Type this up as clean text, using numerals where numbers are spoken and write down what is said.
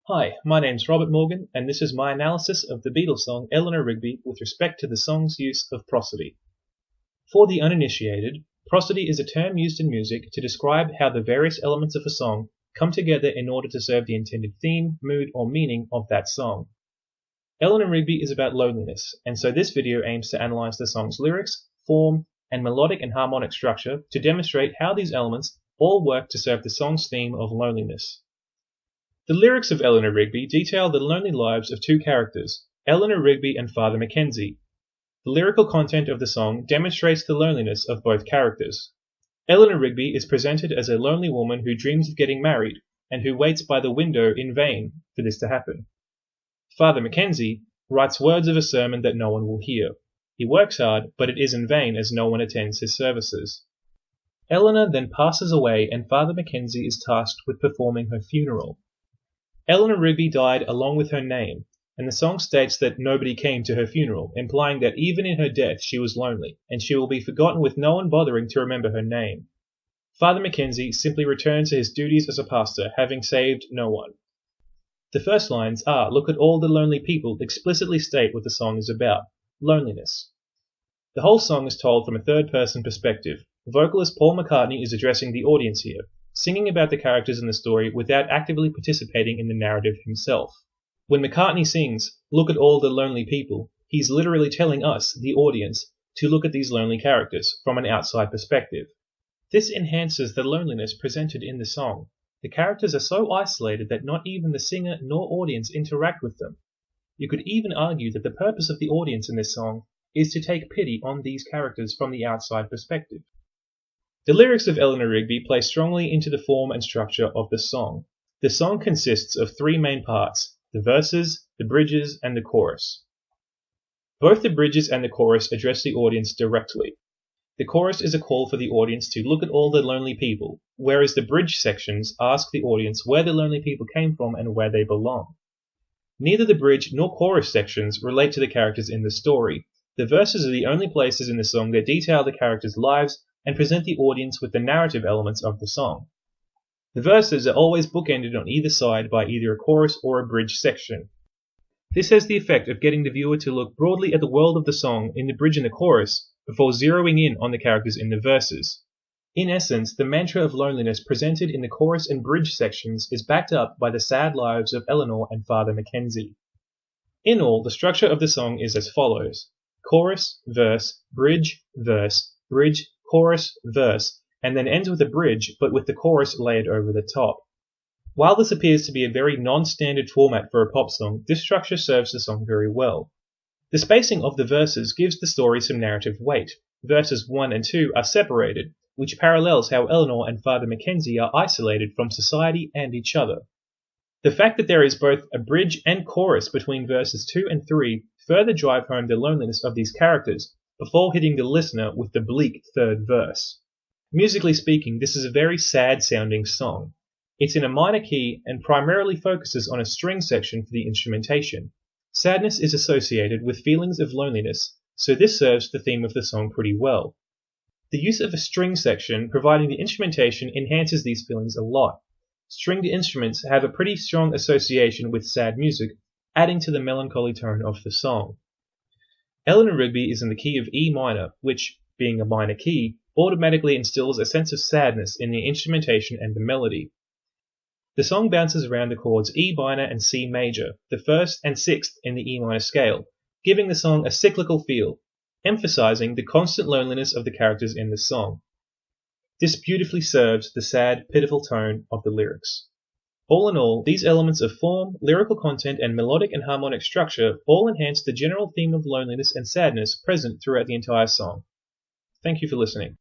Hi, my name's Robert Morgan, and this is my analysis of the Beatles song Eleanor Rigby with respect to the song's use of prosody. For the uninitiated, prosody is a term used in music to describe how the various elements of a song come together in order to serve the intended theme, mood, or meaning of that song. Eleanor Rigby is about loneliness, and so this video aims to analyze the song's lyrics, form, and melodic and harmonic structure to demonstrate how these elements all work to serve the song's theme of loneliness. The lyrics of Eleanor Rigby detail the lonely lives of two characters, Eleanor Rigby and Father Mackenzie. The lyrical content of the song demonstrates the loneliness of both characters. Eleanor Rigby is presented as a lonely woman who dreams of getting married, and who waits by the window in vain for this to happen. Father Mackenzie writes words of a sermon that no one will hear. He works hard, but it is in vain as no one attends his services. Eleanor then passes away, and Father Mackenzie is tasked with performing her funeral. Eleanor Rigby died along with her name, and the song states that nobody came to her funeral, implying that even in her death she was lonely, and she will be forgotten with no one bothering to remember her name. Father Mackenzie simply returned to his duties as a pastor, having saved no one. The first lines are, "Look at all the lonely people," explicitly state what the song is about, loneliness. The whole song is told from a third-person perspective. Vocalist Paul McCartney is addressing the audience here, singing about the characters in the story without actively participating in the narrative himself. When McCartney sings, "Look at all the lonely people," he's literally telling us, the audience, to look at these lonely characters from an outside perspective. This enhances the loneliness presented in the song. The characters are so isolated that not even the singer nor audience interact with them. You could even argue that the purpose of the audience in this song is to take pity on these characters from the outside perspective. The lyrics of Eleanor Rigby play strongly into the form and structure of the song. The song consists of three main parts: the verses, the bridges, and the chorus. Both the bridges and the chorus address the audience directly. The chorus is a call for the audience to look at all the lonely people, whereas the bridge sections ask the audience where the lonely people came from and where they belong. Neither the bridge nor chorus sections relate to the characters in the story. The verses are the only places in the song that detail the characters' lives and present the audience with the narrative elements of the song. The verses are always bookended on either side by either a chorus or a bridge section. This has the effect of getting the viewer to look broadly at the world of the song in the bridge and the chorus before zeroing in on the characters in the verses. In essence, the mantra of loneliness presented in the chorus and bridge sections is backed up by the sad lives of Eleanor and Father Mackenzie. In all, the structure of the song is as follows: chorus, verse, bridge, chorus, verse, and then ends with a bridge, but with the chorus layered over the top. While this appears to be a very non-standard format for a pop song, this structure serves the song very well. The spacing of the verses gives the story some narrative weight. Verses 1 and 2 are separated, which parallels how Eleanor and Father Mackenzie are isolated from society and each other. The fact that there is both a bridge and chorus between verses 2 and 3 further drive home the loneliness of these characters, before hitting the listener with the bleak third verse. Musically speaking, this is a very sad-sounding song. It's in a minor key and primarily focuses on a string section for the instrumentation. Sadness is associated with feelings of loneliness, so this serves the theme of the song pretty well. The use of a string section providing the instrumentation enhances these feelings a lot. Stringed instruments have a pretty strong association with sad music, adding to the melancholy tone of the song. Eleanor Rigby is in the key of E minor, which, being a minor key, automatically instills a sense of sadness in the instrumentation and the melody. The song bounces around the chords E minor and C major, the first and sixth in the E minor scale, giving the song a cyclical feel, emphasizing the constant loneliness of the characters in the song. This beautifully serves the sad, pitiful tone of the lyrics. All in all, these elements of form, lyrical content, and melodic and harmonic structure all enhance the general theme of loneliness and sadness present throughout the entire song. Thank you for listening.